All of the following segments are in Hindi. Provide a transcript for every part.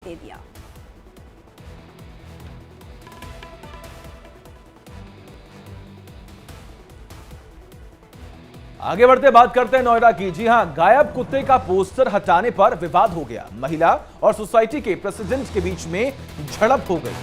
दे दिया। आगे बढ़ते बात करते हैं नोएडा की। जी हां, गायब कुत्ते का पोस्टर हटाने पर विवाद हो गया। महिला और सोसाइटी के प्रेसिडेंट के बीच में झड़प हो गई।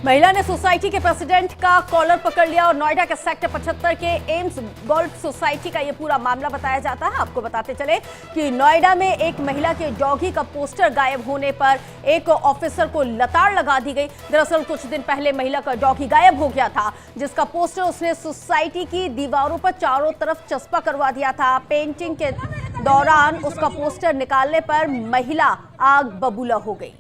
महिला ने सोसाइटी के प्रेसिडेंट का कॉलर पकड़ लिया और नोएडा के सेक्टर 75 के एम्स गोल्फ सोसाइटी का यह पूरा मामला बताया जाता है। आपको बताते चले कि नोएडा में एक महिला के डॉगी का पोस्टर गायब होने पर एक ऑफिसर को लताड़ लगा दी गई। दरअसल कुछ दिन पहले महिला का डॉगी गायब हो गया था, जिसका पोस्टर उसने सोसाइटी की दीवारों पर चारों तरफ चस्पा करवा दिया था। पेंटिंग के दौरान उसका पोस्टर निकालने पर महिला आग बबूला हो गई।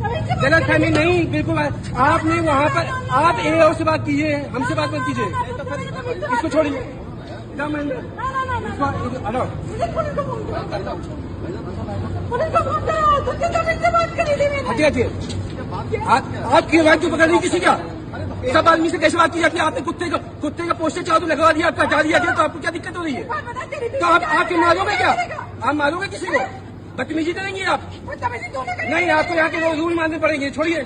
गलत फहमी नहीं, बिल्कुल आपने वहाँ पर आप एओ से बात कीजिए, हमसे बात मत कीजिए। इसको छोड़िए। आपकी आवाज तो पकड़ नहीं किसी का। सब आदमी से कैसे बात की जाती है? आपने कुत्ते का पोस्टर चाहो तो लगवा दिया, आपका हटा दिया गया, तो आपको क्या दिक्कत हो रही है? तो आप मारोगे क्या? आप मारोगे किसी को? बदतमीजी करेंगे आप? नहीं, आपको यहाँ के रूल मानने पड़ेंगे। छोड़िए।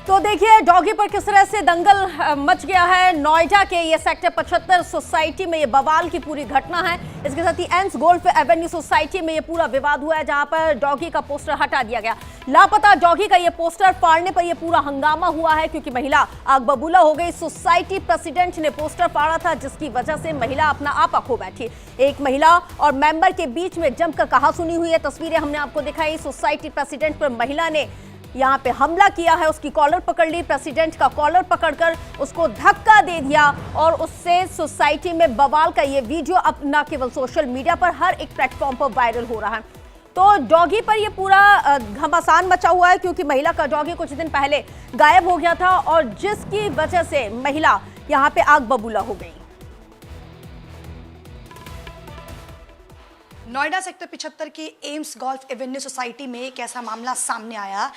तो देखिए डॉगी पर किस तरह से दंगल मच गया है। नोएडा के ये सेक्टर 75 सोसाइटी में ये बवाल की पूरी घटना है। इसके साथ ही एम्स गोल्फ एवेन्यू सोसाइटी में ये पूरा विवाद हुआ है, जहां पर डॉगी का पोस्टर हटा दिया गया। लापता डॉगी का ये पोस्टर फाड़ने पर ये पूरा हंगामा हुआ है, क्योंकि महिला आग बबूला हो गई। सोसाइटी प्रेसिडेंट ने पोस्टर फाड़ा था, जिसकी वजह से महिला अपना आपा खो बैठी। एक महिला और मेंबर के बीच में जमकर कहासुनी हुई है। तस्वीरें हमने आपको दिखाई। सोसाइटी प्रेसिडेंट पर महिला ने यहां पे हमला किया है, उसकी कॉलर पकड़ ली। प्रेसिडेंट का कॉलर पकड़कर उसको धक्का दे दिया और उससे सोसाइटी में बवाल का ये वीडियो अब न केवल सोशल मीडिया पर हर एक प्लेटफॉर्म पर वायरल हो रहा है। तो डॉगी पर ये पूरा घमासान मचा हुआ है, क्योंकि महिला का डॉगी कुछ दिन पहले गायब हो गया था और जिसकी वजह से महिला यहां पे आग बबूला हो गई। नोएडा सेक्टर 75 की एम्स गोल्फ एवेन्यू सोसाइटी में एक ऐसा मामला सामने आया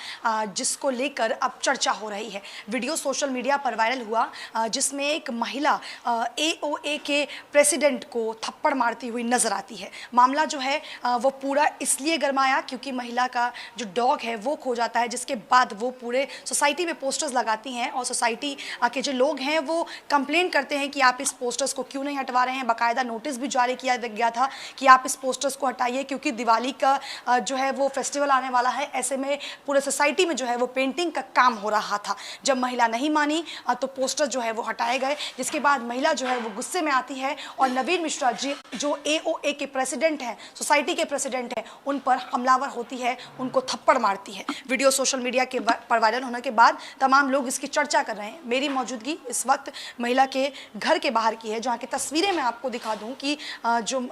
जिसको लेकर अब चर्चा हो रही है। वीडियो सोशल मीडिया पर वायरल हुआ, जिसमें एक महिला एओए के प्रेसिडेंट को थप्पड़ मारती हुई नजर आती है। मामला जो है वो पूरा इसलिए गरमाया क्योंकि महिला का जो डॉग है वो खो जाता है, जिसके बाद वो पूरे सोसाइटी में पोस्टर्स लगाती हैं और सोसाइटी के जो लोग हैं वो कंप्लेन करते हैं कि आप इस पोस्टर्स को क्यों नहीं हटवा रहे हैं। बाकायदा नोटिस भी जारी किया गया था कि आप इस पोस्टर्स को हटाइए, क्योंकि दिवाली का जो है वो फेस्टिवल आने वाला है। ऐसे में पूरे सोसाइटी में जो है वो पेंटिंग का काम हो रहा था। जब महिला नहीं मानी तो पोस्टर जो है वो हटाए गए, जिसके बाद महिला जो है वो गुस्से में आती है और नवीन मिश्रा जी जो एओए के प्रेसिडेंट हैं, सोसाइटी के प्रेसिडेंट हैं, उन पर हमलावर होती है, उनको थप्पड़ मारती है। वीडियो सोशल मीडिया के पर वायरल होने के बाद तमाम लोग इसकी चर्चा कर रहे हैं। मेरी मौजूदगी इस वक्त महिला के घर के बाहर की है, जहाँ की तस्वीरें मैं आपको दिखा दूँ कि जो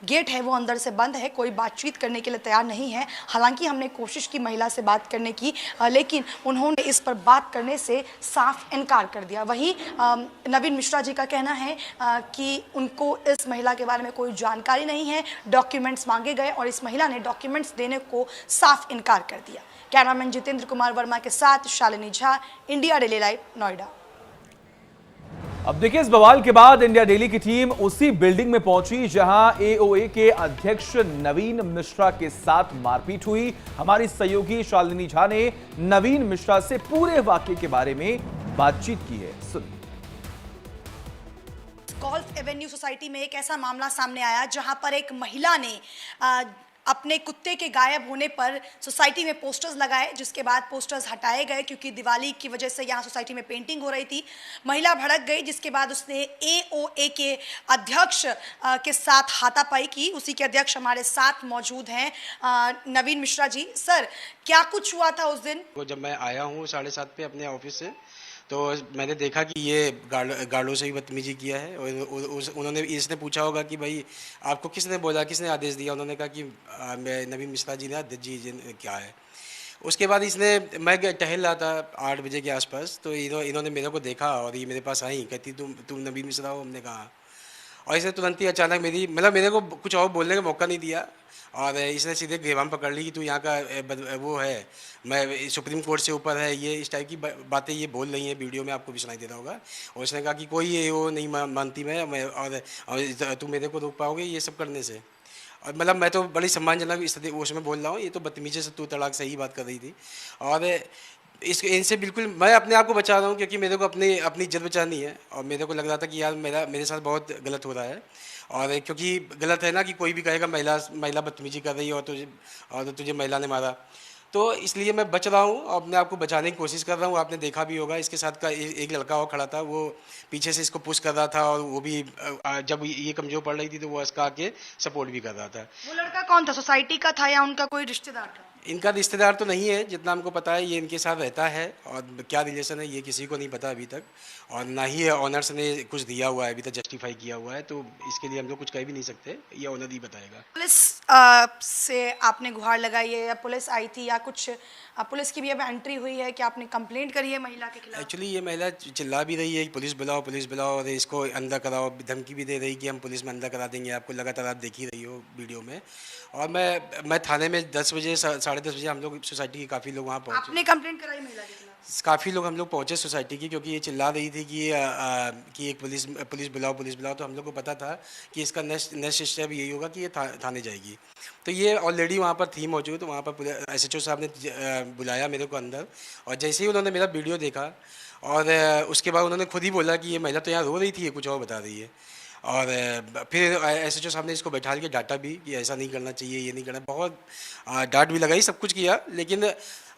गेट है वो अंदर से बंद है, कोई बातचीत करने के लिए तैयार नहीं है। हालांकि हमने कोशिश की महिला से बात करने की, लेकिन उन्होंने इस पर बात करने से साफ इनकार कर दिया। वहीं नवीन मिश्रा जी का कहना है कि उनको इस महिला के बारे में कोई जानकारी नहीं है। डॉक्यूमेंट्स मांगे गए और इस महिला ने डॉक्यूमेंट्स देने को साफ इनकार कर दिया। कैमरामैन जितेंद्र कुमार वर्मा के साथ Shalini Jha, India daily live, Noida. अब देखिए, इस बवाल के बाद इंडिया डेली की टीम उसी बिल्डिंग में पहुंची जहां एओए के अध्यक्ष नवीन मिश्रा के साथ मारपीट हुई। हमारी सहयोगी शालिनी झा ने नवीन मिश्रा से पूरे वाकये के बारे में बातचीत की है। सुनिए। गोल्फ एवेन्यू सोसाइटी में एक ऐसा मामला सामने आया जहां पर एक महिला ने अपने कुत्ते के गायब होने पर सोसाइटी में पोस्टर्स लगाए, जिसके बाद पोस्टर्स हटाए गए क्योंकि दिवाली की वजह से यहाँ सोसाइटी में पेंटिंग हो रही थी। महिला भड़क गई, जिसके बाद उसने एओए के अध्यक्ष के साथ हाथापाई की। उसी के अध्यक्ष हमारे साथ मौजूद हैं नवीन मिश्रा जी। सर, क्या कुछ हुआ था उस दिन? जब मैं आया हूँ 7:30 पे अपने ऑफिस से, तो मैंने देखा कि ये गार्डों से भी बदतमीजी किया है और उन्होंने इसने पूछा होगा कि भाई आपको किसने बोला, किसने आदेश दिया। उन्होंने कहा कि मैं नवीन मिश्रा जी ने आदेश जी क्या है। उसके बाद मैं टहल रहा था 8 बजे के आसपास, तो इन्होंने मेरे को देखा और ये मेरे पास आई, कहती तुम नवीन मिश्रा हो। हमने कहा, और इसने तुरंत ही अचानक मेरे को कुछ और बोलने का मौका नहीं दिया और इसने सीधे ग्रेबान पकड़ ली कि तू यहाँ का वो है, मैं सुप्रीम कोर्ट से ऊपर है, ये इस टाइप की बातें ये बोल रही हैं। वीडियो में आपको भी सुनाई दे रहा होगा। और उसने कहा कि कोई ये वो नहीं मानती मैं और तू मेरे को रोक पाओगे ये सब करने से। और मतलब मैं तो बड़ी सम्मानजनक स्थिति उसमें बोल रहा हूँ, ये तो बदतमीजी से तू तड़ाक सही बात कर रही थी। और इनसे बिल्कुल मैं अपने आप को बचा रहा हूँ क्योंकि मेरे को अपनी इज्जत बचानी है। और मेरे को लग रहा था कि यार मेरे साथ बहुत गलत हो रहा है। और क्योंकि गलत है ना कि कोई भी कहेगा महिला बदतमीजी कर रही है और तुझे महिला ने मारा, तो इसलिए मैं बच रहा हूँ और अपने आप को बचाने की कोशिश कर रहा हूँ। आपने देखा भी होगा इसके साथ का एक लड़का और खड़ा था, वो पीछे से इसको पुश कर रहा था और वो भी जब ये कमजोर पड़ रही थी तो वो इसका आके सपोर्ट भी कर रहा था। वो लड़का कौन था? सोसाइटी का था या उनका कोई रिश्तेदार था? इनका रिश्तेदार तो नहीं है, जितना हमको पता है ये इनके साथ रहता है और क्या रिलेशन है ये किसी को नहीं पता अभी तक। और ना ही ऑनर्स ने कुछ दिया हुआ है अभी तक, जस्टिफाई किया हुआ है, तो इसके लिए हम लोग कुछ कह भी नहीं सकते, ये ऑनर ही बताएगा। पुलिस से आपने गुहार लगाई है या पुलिस आई थी या कुछ पुलिस की भी अब एंट्री हुई है कि आपने कंप्लेंट करी है महिला के खिलाफ? एक्चुअली ये महिला चिल्ला भी रही है कि पुलिस बुलाओ और इसको अंदर कराओ, धमकी भी दे रही कि हम पुलिस में अंदर करा देंगे आपको, लगातार आप देख ही रही हो वीडियो में। और मैं थाने में 10 बजे 10:30 बजे हम लोग सोसाइटी के काफ़ी लोग वहाँ पहुँचे। आपने कंप्लेंट कराई महिला के खिलाफ? काफ़ी लोग हम लोग पहुँचे सोसाइटी की, क्योंकि ये चिल्ला रही थी कि एक पुलिस बुलाओ। तो हम लोग को पता था कि इसका नेक्स्ट स्टेप यही होगा कि ये थाने जाएगी। तो ये ऑलरेडी वहाँ पर थी मौजूद, वहाँ पर SHO साहब ने बुलाया मेरे को अंदर। और जैसे ही उन्होंने मेरा वीडियो देखा और उसके बाद उन्होंने खुद ही बोला कि ये महिला तो यहाँ रो रही थी, ये कुछ और बता रही है। और फिर SHO साहब ने इसको बैठा के डांटा भी कि ऐसा नहीं करना चाहिए, ये नहीं करना, बहुत डांट भी लगाई, सब कुछ किया। लेकिन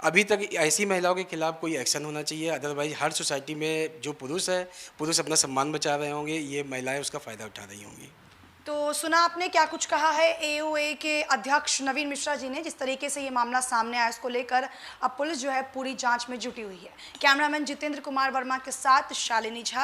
अभी तक ऐसी महिलाओं के खिलाफ कोई एक्शन होना चाहिए। अदरवाइज हर सोसाइटी में जो पुरुष अपना सम्मान बचा रहे होंगे, ये महिलाएं उसका फ़ायदा उठा रही होंगी। तो सुना आपने क्या कुछ कहा है AOA के अध्यक्ष नवीन मिश्रा जी ने, जिस तरीके से ये मामला सामने आया इसको लेकर अब पुलिस जो है पूरी जांच में जुटी हुई है। कैमरामैन जितेंद्र कुमार वर्मा के साथ शालिनी झा।